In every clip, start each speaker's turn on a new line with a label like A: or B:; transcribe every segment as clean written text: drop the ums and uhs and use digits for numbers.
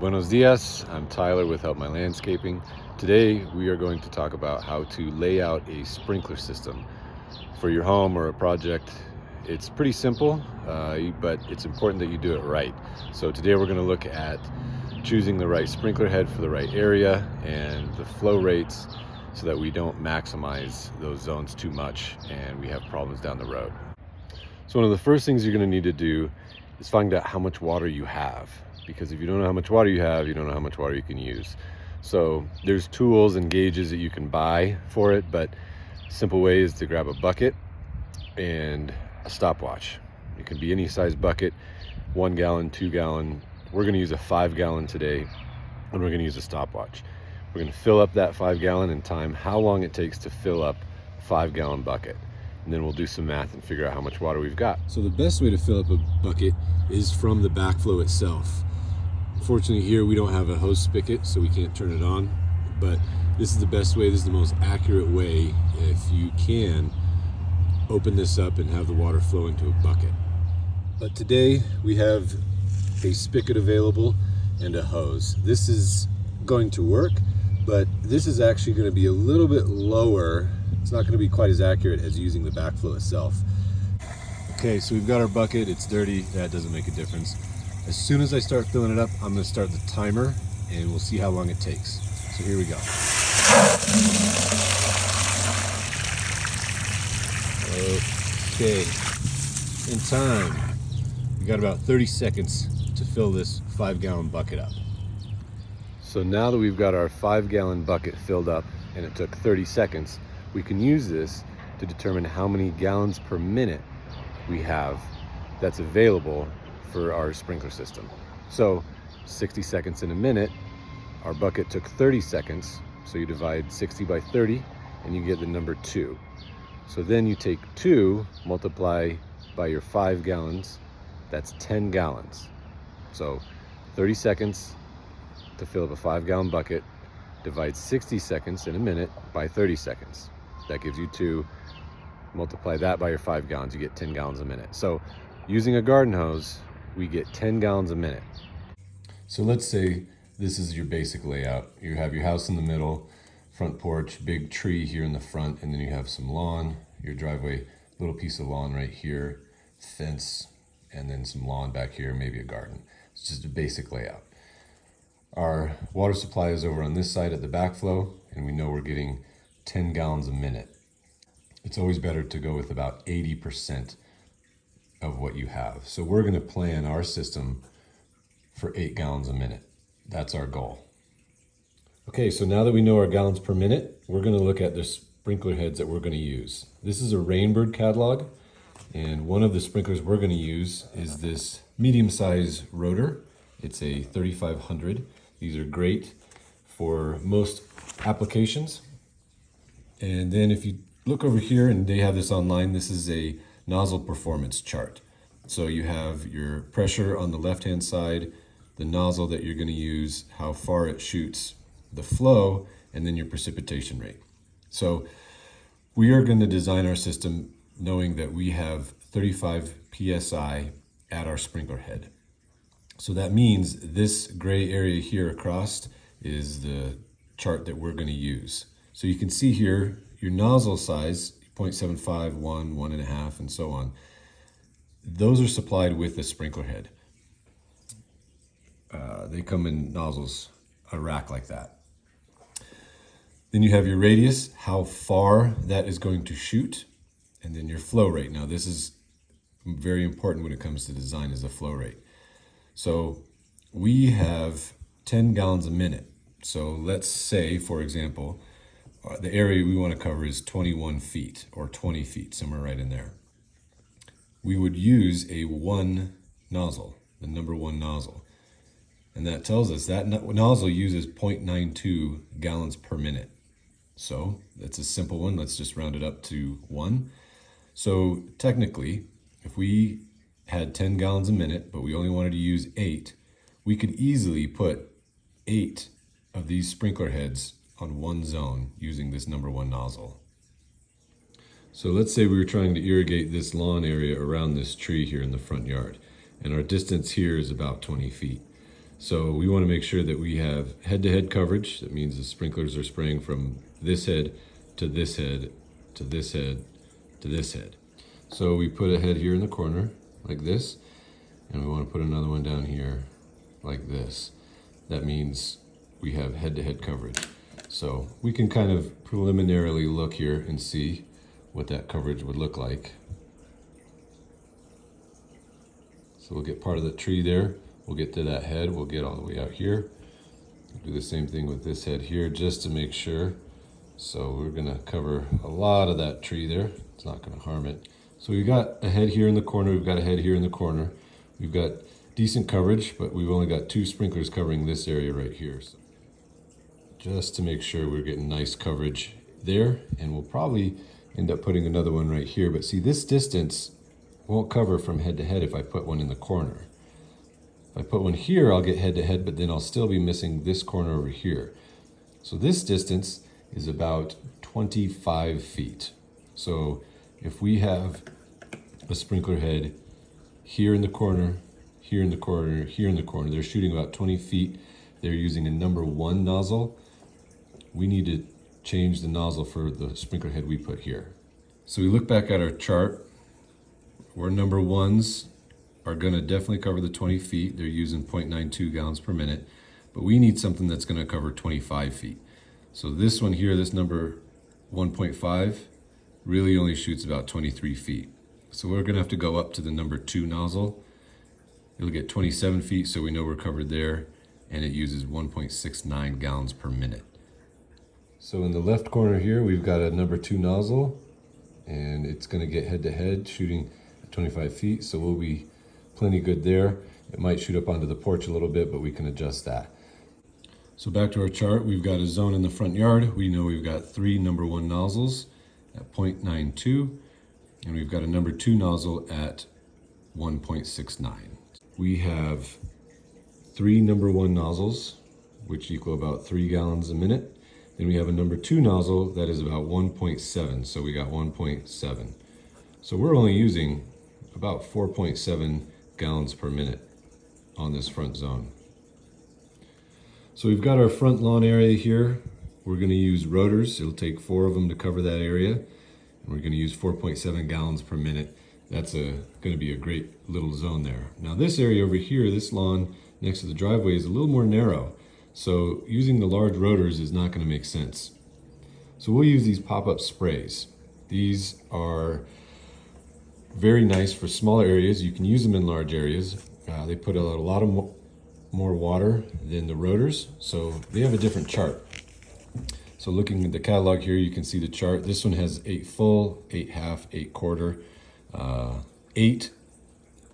A: Buenos dias, I'm Tyler with Help My Landscaping. Today we are going to talk about how to lay out a sprinkler system for your home or a project. It's pretty simple, but it's important that you do it right. So today we're going to look at choosing the right sprinkler head for the right area and the flow rates so that we don't maximize those zones too much and we have problems down the road. So one of the first things you're going to need to do is find out how much water you have, because if you don't know how much water you have, you don't know how much water you can use. So there's tools and gauges that you can buy for it, but a simple way is to grab a bucket and a stopwatch. It can be any size bucket, 1 gallon, 2 gallon. We're going to use a 5 gallon today, and we're going to use a stopwatch. We're going to fill up that 5 gallon and time how long it takes to fill up a 5 gallon bucket. And then we'll do some math and figure out how much water we've got. So the best way to fill up a bucket is from the backflow itself. Unfortunately here we don't have a hose spigot, so we can't turn it on, but this is the best way, this is the most accurate way if you can open this up and have the water flow into a bucket. But today we have a spigot available and a hose. This is going to work, but this is actually going to be a little bit lower. It's not going to be quite as accurate as using the backflow itself. Okay, so we've got our bucket, it's dirty, that doesn't make a difference. As soon as I start filling it up, I'm going to start the timer and we'll see how long it takes. So here we go. Okay, in time, we got about 30 seconds to fill this 5 gallon bucket up. So now that we've got our 5 gallon bucket filled up and it took 30 seconds, we can use this to determine how many gallons per minute we have that's available for our sprinkler system. So 60 seconds in a minute, our bucket took 30 seconds, so you divide 60 by 30 and you get the number 2. So then you take 2, multiply by your 5 gallons, that's 10 gallons. So 30 seconds to fill up a 5 gallon bucket, divide 60 seconds in a minute by 30 seconds. That gives you 2, multiply that by your 5 gallons, you get 10 gallons a minute. So using a garden hose, we get 10 gallons a minute. So let's say this is your basic layout. You have your house in the middle, front porch, big tree here in the front, and then you have some lawn, your driveway, little piece of lawn right here, fence, and then some lawn back here, maybe a garden. It's just a basic layout. Our water supply is over on this side at the backflow, and we know we're getting 10 gallons a minute. It's always better to go with about 80% of what you have. So we're going to plan our system for 8 gallons a minute. That's our goal. Okay, so now that we know our gallons per minute, we're going to look at the sprinkler heads that we're going to use. This is a Rainbird catalog, and one of the sprinklers we're going to use is this medium-size rotor. It's a 3500. These are great for most applications. And then if you look over here, and they have this online, this is a nozzle performance chart. So you have your pressure on the left-hand side, the nozzle that you're going to use, how far it shoots, the flow, and then your precipitation rate. So we are going to design our system knowing that we have 35 psi at our sprinkler head. So that means this gray area here across is the chart that we're going to use. So you can see here your nozzle size, 0.75, 1, 1.5, and so on. Those are supplied with the sprinkler head. They come in nozzles, a rack like that. Then you have your radius, how far that is going to shoot, and then your flow rate. Now this is very important when it comes to design, is the flow rate. So we have 10 gallons a minute. So let's say, for example, the area we want to cover is 21 feet or 20 feet, somewhere right in there. We would use a 1 nozzle, the number 1 nozzle. And that tells us that nozzle uses 0.92 gallons per minute. So that's a simple one. Let's just round it up to 1. So technically, if we had 10 gallons a minute, but we only wanted to use 8, we could easily put 8 of these sprinkler heads on one zone using this number 1 nozzle. So let's say we were trying to irrigate this lawn area around this tree here in the front yard, and our distance here is about 20 feet. So we want to make sure that we have head-to-head coverage. That means the sprinklers are spraying from this head to this head to this head to this head. So we put a head here in the corner like this, and we want to put another one down here like this. That means we have head-to-head coverage. So we can kind of preliminarily look here and see what that coverage would look like. So we'll get part of the tree there. We'll get to that head. We'll get all the way out here. We'll do the same thing with this head here just to make sure. So we're gonna cover a lot of that tree there. It's not gonna harm it. So we've got a head here in the corner. We've got a head here in the corner. We've got decent coverage, but we've only got 2 sprinklers covering this area right here. So just to make sure we're getting nice coverage there, and we'll probably end up putting another one right here. But see, this distance won't cover from head to head if I put one in the corner. If I put one here, I'll get head to head, but then I'll still be missing this corner over here. So this distance is about 25 feet. So if we have a sprinkler head here in the corner, here in the corner, here in the corner, they're shooting about 20 feet. They're using a number 1 nozzle. We need to change the nozzle for the sprinkler head we put here. So we look back at our chart. Our number 1s are gonna definitely cover the 20 feet. They're using 0.92 gallons per minute, but we need something that's gonna cover 25 feet. So this one here, this number 1.5, really only shoots about 23 feet. So we're gonna have to go up to the number 2 nozzle. It'll get 27 feet, so we know we're covered there, and it uses 1.69 gallons per minute. So in the left corner here, we've got a number 2 nozzle, and it's gonna get head to head, shooting at 25 feet, so we'll be plenty good there. It might shoot up onto the porch a little bit, but we can adjust that. So back to our chart, we've got a zone in the front yard. We know we've got 3 number 1 nozzles at 0.92, and we've got a number 2 nozzle at 1.69. We have 3 number 1 nozzles, which equal about 3 gallons a minute. Then we have a number 2 nozzle that is about 1.7, so we got 1.7. So we're only using about 4.7 gallons per minute on this front zone. So we've got our front lawn area here. We're gonna use rotors. It'll take 4 of them to cover that area. And we're gonna use 4.7 gallons per minute. That's gonna be a great little zone there. Now this area over here, this lawn next to the driveway is a little more narrow. So using the large rotors is not gonna make sense. So we'll use these pop-up sprays. These are very nice for smaller areas. You can use them in large areas. They put out a lot of more water than the rotors, so they have a different chart. So looking at the catalog here, you can see the chart. This one has 8 full, 8 half, 8 quarter. 8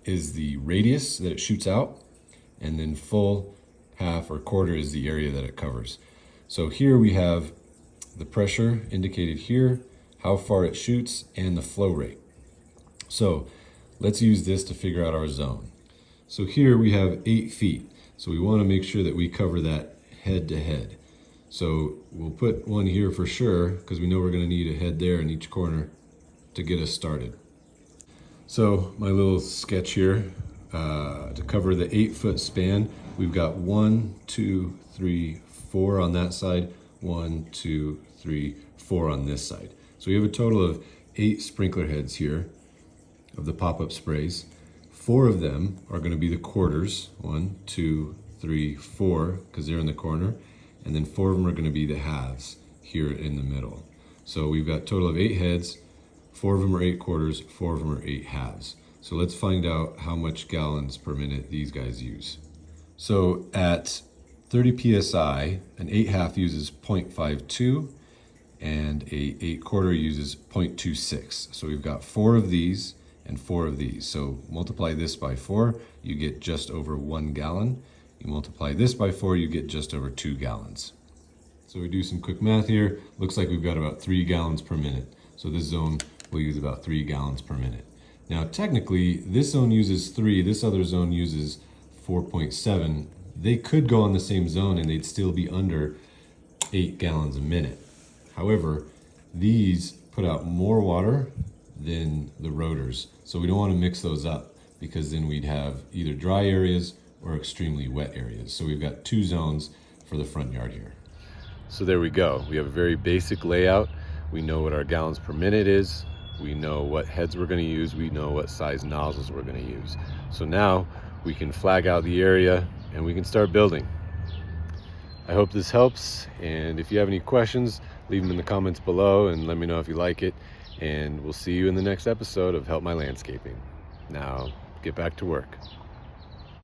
A: is the radius that it shoots out, and then full, half, or quarter is the area that it covers. So here we have the pressure indicated here, how far it shoots, and the flow rate. So let's use this to figure out our zone. So here we have 8 feet. So we want to make sure that we cover that head to head. So we'll put one here for sure, because we know we're going to need a head there in each corner to get us started. So my little sketch here, to cover the 8-foot span, we've got 1, 2, 3, 4 on that side, 1, 2, 3, 4 on this side. So we have a total of 8 sprinkler heads here of the pop-up sprays. 4 of them are going to be the quarters, 1, 2, 3, 4, because they're in the corner, and then 4 of them are going to be the halves here in the middle. So we've got a total of 8 heads, 4 of them are 8 quarters, 4 of them are 8 halves. So let's find out how much gallons per minute these guys use. So at 30 psi, an 8 half uses 0.52, and a 8 quarter uses 0.26. So we've got 4 of these and 4 of these. So multiply this by 4, you get just over 1 gallon. You multiply this by 4, you get just over 2 gallons. So we do some quick math here. Looks like we've got about 3 gallons per minute. So this zone will use about 3 gallons per minute. Now technically, this zone uses 3, this other zone uses 4.7. They could go on the same zone and they'd still be under 8 gallons a minute. However, these put out more water than the rotors. So we don't want to mix those up, because then we'd have either dry areas or extremely wet areas. So we've got 2 zones for the front yard here. So there we go. We have a very basic layout. We know what our gallons per minute is. We know what heads we're going to use. We know what size nozzles we're going to use. So now we can flag out the area and we can start building. I hope this helps, and if you have any questions, leave them in the comments below and let me know if you like it, and we'll see you in the next episode of Help My Landscaping. Now, get back to work.